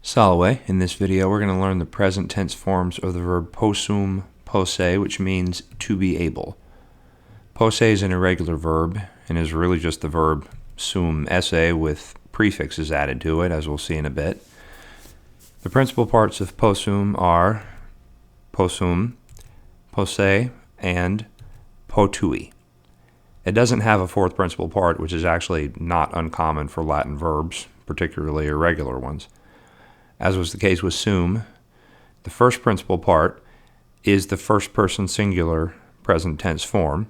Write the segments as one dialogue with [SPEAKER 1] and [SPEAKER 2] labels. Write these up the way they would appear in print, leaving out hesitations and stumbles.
[SPEAKER 1] Salve. In this video, we're going to learn the present tense forms of the verb possum posse, which means to be able. Posse is an irregular verb and is really just the verb sum esse with prefixes added to it, as we'll see in a bit. The principal parts of possum are possum, posse, and potui. It doesn't have a fourth principal part, which is actually not uncommon for Latin verbs, particularly irregular ones. As was the case with sum, the first principal part is the first person singular present tense form.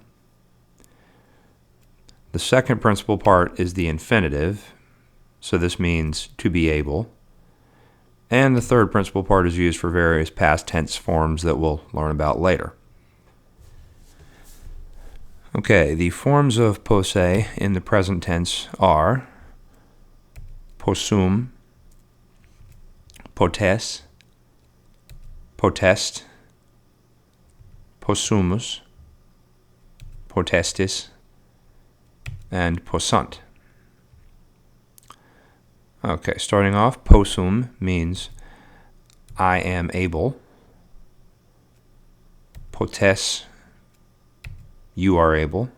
[SPEAKER 1] The second principal part is the infinitive, so this means to be able. And the third principal part is used for various past tense forms that we'll learn about later. Okay, the forms of posse in the present tense are possum, potes, potest, possumus, potestis, and possunt. Okay, starting off, possum means I am able. Potes, you are able.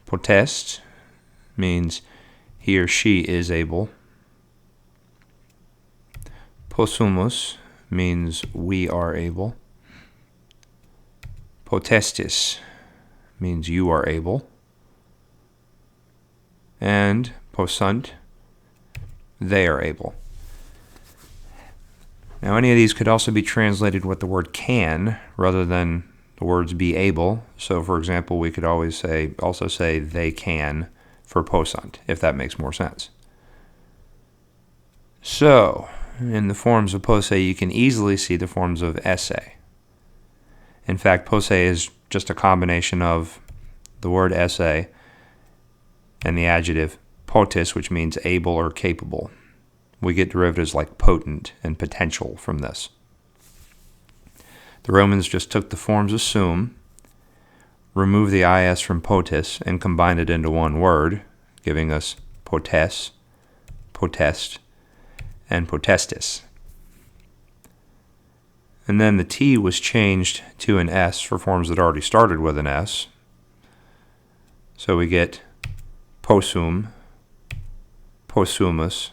[SPEAKER 1] Potest means he or she is able. Possumus means we are able. Potestis means you are able. And possunt, they are able. Now, any of these could also be translated with the word can rather than the words be able. So, for example, we could also say they can for possunt, if that makes more sense. So, in the forms of posse, you can easily see the forms of esse. In fact, posse is just a combination of the word esse and the adjective potis, which means able or capable. We get derivatives like potent and potential from this. The Romans just took the forms of sum, removed the is from potis, and combined it into one word, giving us potes, potest, and potestis. And then the T was changed to an S for forms that already started with an S. So we get possum, possumus,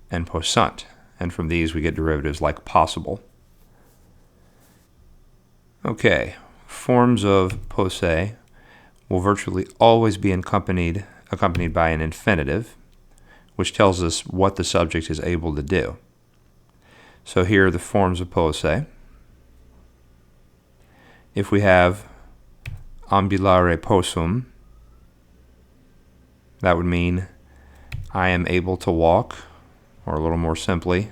[SPEAKER 1] and possunt. And from these we get derivatives like possible. Okay, forms of posse will virtually always be accompanied by an infinitive, which tells us what the subject is able to do. So here are the forms of posse. If we have ambulare possum, that would mean I am able to walk, or a little more simply,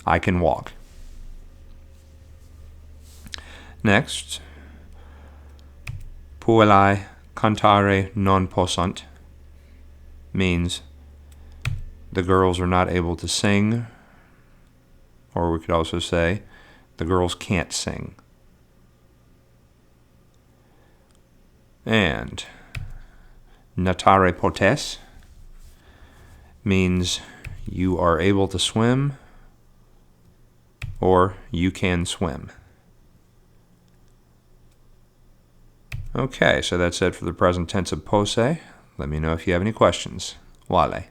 [SPEAKER 1] I can walk. Next, puellae cantare non possunt means the girls are not able to sing, or we could also say the girls can't sing. And natare potes means you are able to swim, or you can swim. Okay, so that's it for the present tense of posse. Let me know if you have any questions. Vale.